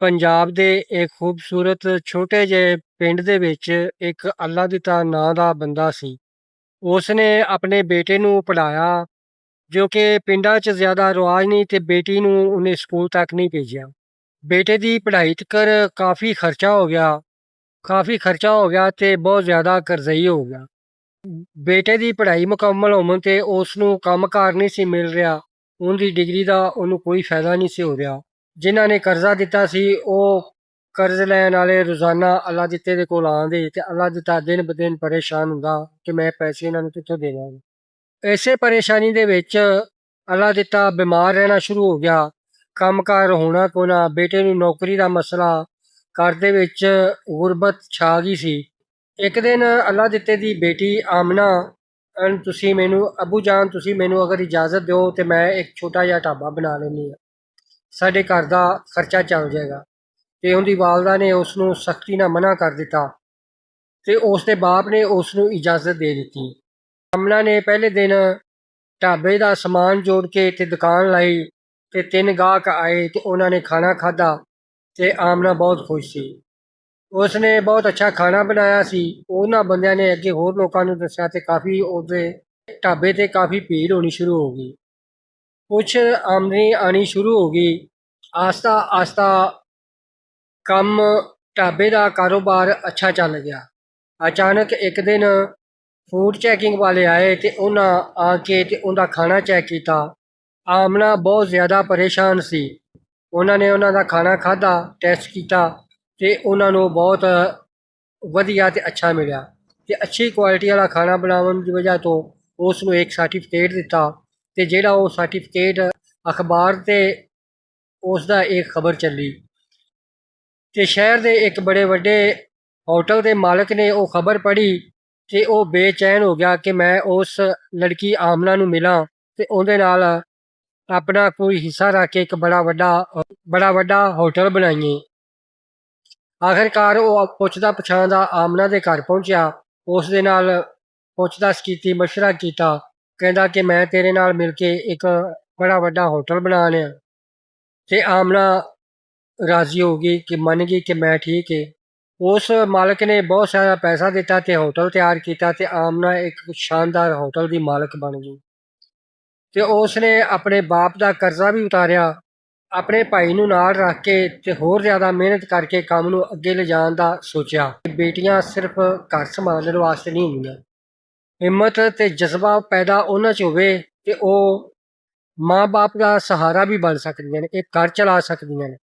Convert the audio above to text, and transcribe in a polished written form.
ਪੰਜਾਬ ਦੇ ਇੱਕ ਖੂਬਸੂਰਤ ਛੋਟੇ ਜਿਹੇ ਪਿੰਡ ਦੇ ਵਿੱਚ ਇੱਕ ਅੱਲਾ ਦਿੱਤਾ ਨਾਂ ਦਾ ਬੰਦਾ ਸੀ। ਉਸ ਨੇ ਆਪਣੇ ਬੇਟੇ ਨੂੰ ਪੜ੍ਹਾਇਆ, ਜੋ ਕਿ ਪਿੰਡਾਂ 'ਚ ਜ਼ਿਆਦਾ ਰਿਵਾਜ ਨਹੀਂ, ਤੇ ਬੇਟੀ ਨੂੰ ਉਹਨੇ ਸਕੂਲ ਤੱਕ ਨਹੀਂ ਭੇਜਿਆ। ਬੇਟੇ ਦੀ ਪੜ੍ਹਾਈ ਤੀਕਰ ਕਾਫੀ ਖਰਚਾ ਹੋ ਗਿਆ ਤੇ ਬਹੁਤ ਜ਼ਿਆਦਾ ਕਰਜ਼ਈ ਹੋ ਗਿਆ। ਬੇਟੇ ਦੀ ਪੜ੍ਹਾਈ ਮੁਕੰਮਲ ਹੋਣ 'ਤੇ ਉਸ ਨੂੰ ਕੰਮਕਾਰ ਨਹੀਂ ਸੀ ਮਿਲ ਰਿਹਾ। ਉਹਦੀ ਡਿਗਰੀ ਦਾ ਉਹਨੂੰ ਕੋਈ ਫਾਇਦਾ ਨਹੀਂ ਸੀ ਹੋ ਰਿਹਾ। ਜਿਨ੍ਹਾਂ ਨੇ ਕਰਜ਼ਾ ਦਿੱਤਾ ਸੀ ਉਹ ਕਰਜ਼ ਲੈਣ ਵਾਲੇ ਰੋਜ਼ਾਨਾ ਅੱਲਾ ਦਿੱਤੇ ਦੇ ਕੋਲ ਆਉਂਦੇ, ਤੇ ਅੱਲਾ ਦਿੱਤਾ ਦਿਨ ਬ ਦਿਨ ਪਰੇਸ਼ਾਨ ਹੁੰਦਾ ਕਿ ਮੈਂ ਪੈਸੇ ਇਹਨਾਂ ਨੂੰ ਕਿੱਥੋਂ ਦੇਵਾਂ। ਇਸੇ ਪਰੇਸ਼ਾਨੀ ਦੇ ਵਿੱਚ ਅੱਲਾ ਦਿੱਤਾ ਬਿਮਾਰ ਰਹਿਣਾ ਸ਼ੁਰੂ ਹੋ ਗਿਆ। ਕੰਮਕਾਰ ਹੋਣਾ ਕੋਨਾ, ਬੇਟੇ ਨੂੰ ਨੌਕਰੀ ਦਾ ਮਸਲਾ, ਘਰ ਦੇ ਵਿੱਚ ਗੁਰਬਤ ਛਾ ਗਈ ਸੀ। ਇੱਕ ਦਿਨ ਅੱਲਾ ਦਿੱਤੇ ਦੀ ਬੇਟੀ ਆਮਨਾ, ਤੁਸੀਂ ਮੈਨੂੰ ਅੱਬੂ ਜਾਨ, ਤੁਸੀਂ ਮੈਨੂੰ ਅਗਰ ਇਜਾਜ਼ਤ ਦਿਓ ਤੇ ਮੈਂ ਇੱਕ ਛੋਟਾ ਜਿਹਾ ਢਾਬਾ ਬਣਾ ਲੈਂਦੀ ਹਾਂ, ਸਾਡੇ ਘਰ ਦਾ ਖਰਚਾ ਚੱਲ ਜਾਏਗਾ। ਤੇ ਉਹਦੀ ਵਾਲਦਾ ਨੇ ਉਸ ਨੂੰ ਸਖਤੀ ਨਾਲ ਮਨਾ ਕਰ ਦਿੱਤਾ ਤੇ ਉਸ ਦੇ ਬਾਪ ਨੇ ਉਸ ਨੂੰ ਇਜਾਜ਼ਤ ਦੇ ਦਿੱਤੀ। ਆਮਨਾ ਨੇ ਪਹਿਲੇ ਦਿਨ ਢਾਬੇ ਦਾ ਸਮਾਨ ਜੋੜ ਕੇ ਤੇ ਦੁਕਾਨ ਲਾਈ, ਤੇ 3 ਗਾਹਕ ਆਏ ਤੇ ਉਹਨਾਂ ਨੇ ਖਾਣਾ ਖਾਧਾ ਤੇ ਆਮਨਾ ਬਹੁਤ ਖੁਸ਼ ਸੀ। ਉਸ ਨੇ ਬਹੁਤ ਅੱਛਾ ਖਾਣਾ ਬਣਾਇਆ ਸੀ। ਉਹਨਾਂ ਬੰਦਿਆਂ ਨੇ ਅੱਗੇ ਹੋਰ ਲੋਕਾਂ ਨੂੰ ਦੱਸਿਆ ਤੇ ਕਾਫੀ ਉਹਦੇ ਢਾਬੇ ਤੇ ਕਾਫੀ ਭੀੜ ਹੋਣੀ ਸ਼ੁਰੂ ਹੋ ਗਈ। ਕੁਛ ਆਮਦਨੀ ਆਣੀ ਸ਼ੁਰੂ ਹੋ ਗਈ। ਆਸਤਾ ਆਸਤਾ ਕੰਮ, ਢਾਬੇ ਦਾ ਕਾਰੋਬਾਰ ਅੱਛਾ ਚੱਲ ਗਿਆ। ਅਚਾਨਕ ਇੱਕ ਦਿਨ ਫੂਡ ਚੈਕਿੰਗ ਵਾਲੇ ਆਏ ਤੇ ਉਹਨਾਂ ਆ ਕੇ ਤੇ ਉਹਦਾ ਖਾਣਾ ਚੈੱਕ ਕੀਤਾ। ਆਮਨਾ ਬਹੁਤ ਜ਼ਿਆਦਾ ਪਰੇਸ਼ਾਨ ਸੀ। ਉਹਨਾਂ ਨੇ ਉਹਨਾਂ ਦਾ ਖਾਣਾ ਖਾਧਾ, ਟੈਸਟ ਕੀਤਾ ਤੇ ਉਹਨਾਂ ਨੂੰ ਬਹੁਤ ਵਧੀਆ ਤੇ ਅੱਛਾ ਮਿਲਿਆ, ਤੇ ਅੱਛੀ ਕੁਆਲਿਟੀ ਵਾਲਾ ਖਾਣਾ ਬਣਾਉਣ ਦੀ ਵਜ੍ਹਾ ਤੋਂ ਉਸ ਨੂੰ ਇੱਕ ਸਰਟੀਫਿਕੇਟ ਦਿੱਤਾ, ਤੇ ਜਿਹੜਾ ਉਹ ਸਰਟੀਫਿਕੇਟ ਅਖਬਾਰ ਤੇ ਉਸ ਦਾ ਇੱਕ ਖਬਰ ਚੱਲੀ, ਤੇ ਸ਼ਹਿਰ ਦੇ ਇੱਕ ਬੜੇ ਵੱਡੇ ਹੋਟਲ ਦੇ ਮਾਲਕ ਨੇ ਉਹ ਖਬਰ ਪੜ੍ਹੀ ਤੇ ਉਹ ਬੇਚੈਨ ਹੋ ਗਿਆ ਕਿ ਮੈਂ ਉਸ ਲੜਕੀ ਆਮਨਾ ਨੂੰ ਮਿਲਾਂ ਤੇ ਉਹਦੇ ਨਾਲ ਆਪਣਾ ਕੋਈ ਹਿੱਸਾ ਰੱਖ ਕੇ ਇੱਕ ਬੜਾ ਵੱਡਾ ਹੋਟਲ ਬਣਾਈਏ। ਆਖਿਰਕਾਰ ਉਹ ਪੁੱਛਦਾ ਪਛਾਣਦਾ ਆਮਨਾ ਦੇ ਘਰ ਪਹੁੰਚਿਆ। ਉਸ ਦੇ ਨਾਲ ਪੁੱਛਦਾਛ ਕੀਤੀ, ਮਸ਼ਵਰਾ ਕੀਤਾ। ਕਹਿੰਦਾ ਕਿ ਮੈਂ ਤੇਰੇ ਨਾਲ ਮਿਲ ਕੇ ਇੱਕ ਬੜਾ ਵੱਡਾ ਹੋਟਲ ਬਣਾ ਲਿਆ। ਤੇ ਆਮਨਾ ਰਾਜ਼ੀ ਹੋ ਗਈ, ਕਿ ਮੰਨ ਗਈ ਕਿ ਮੈਂ ਠੀਕ ਹੈ। ਉਸ ਮਾਲਕ ਨੇ ਬਹੁਤ ਸਾਰਾ ਪੈਸਾ ਦਿੱਤਾ ਤੇ ਹੋਟਲ ਤਿਆਰ ਕੀਤਾ, ਤੇ ਆਮਨਾ ਇੱਕ ਸ਼ਾਨਦਾਰ ਹੋਟਲ ਦੀ ਮਾਲਕ ਬਣ ਗਈ। ਤੇ ਉਸ ਨੇ ਆਪਣੇ ਬਾਪ ਦਾ ਕਰਜ਼ਾ ਵੀ ਉਤਾਰਿਆ, ਆਪਣੇ ਭਾਈ ਨੂੰ ਨਾਲ ਰੱਖ ਕੇ ਤੇ ਹੋਰ ਜ਼ਿਆਦਾ ਮਿਹਨਤ ਕਰਕੇ ਕੰਮ ਨੂੰ ਅੱਗੇ ਲਿਜਾਣ ਦਾ ਸੋਚਿਆ। ਬੇਟੀਆਂ ਸਿਰਫ ਘਰ ਸੰਭਾਲਣ ਵਾਸਤੇ ਨਹੀਂ ਹੁੰਦੀਆਂ। ਹਿੰਮਤ ਤੇ ਜਜ਼ਬਾ ਪੈਦਾ ਉਹਨਾਂ 'ਚ ਹੋਵੇ ਤੇ ਉਹ ਮਾਂ ਬਾਪ ਦਾ ਸਹਾਰਾ ਵੀ ਬਣ ਸਕਦੀਆਂ ਨੇ, ਇੱਕ ਘਰ ਚਲਾ ਸਕਦੀਆਂ ਨੇ।